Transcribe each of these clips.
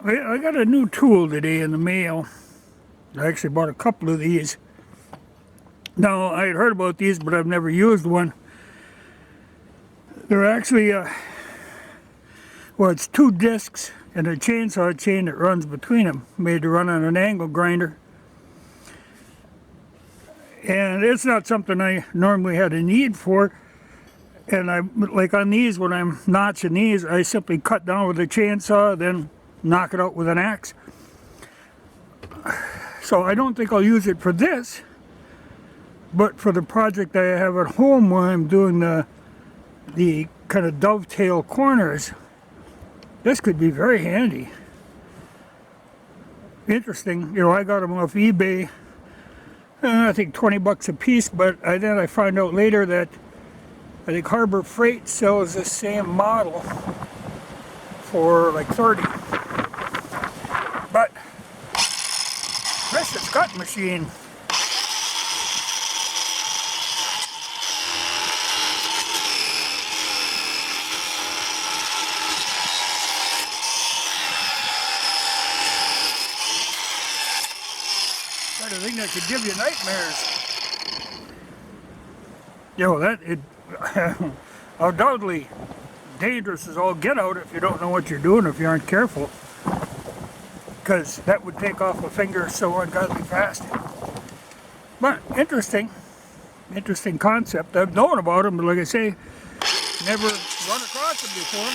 I got a new tool today in the mail. I actually bought a couple of these. Now, I had heard about these, but I've never used one. They're actually, well, it's two discs and a chainsaw chain that runs between them, made to run on an angle grinder. And it's not something I normally had a need for. And like on these, when I'm notching these, I simply cut down with a chainsaw, then knock it out with an axe. So I don't think I'll use it for this, but for the project I have at home where I'm doing the kind of dovetail corners, this could be very handy. Interesting, you know, I got them off eBay, I think 20 bucks a piece, but then I find out later that I think Harbor Freight sells this same model for like 30. But this cut machine. Kind of thing that could give you nightmares. You know, that it undoubtedly dangerous as all get out if you don't know what you're doing, if you aren't careful. Because that would take off a finger so ungodly fast. But interesting concept. I've known about them, but like I say, never run across them before.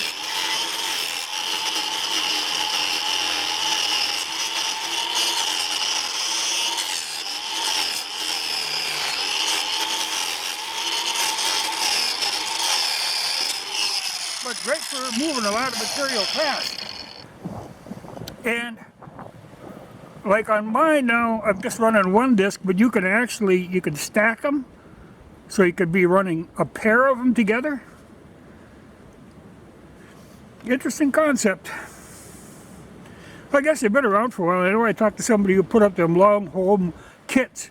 But great for moving a lot of material fast. And like on mine now, I'm just running one disc, but you can stack them. So you could be running a pair of them together. Interesting concept. I guess they've been around for a while. I know I talked to somebody who put up them long home kits.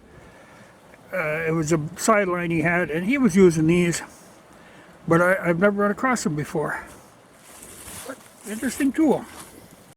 It was a sideline he had, and he was using these. But I've never run across them before. But interesting tool.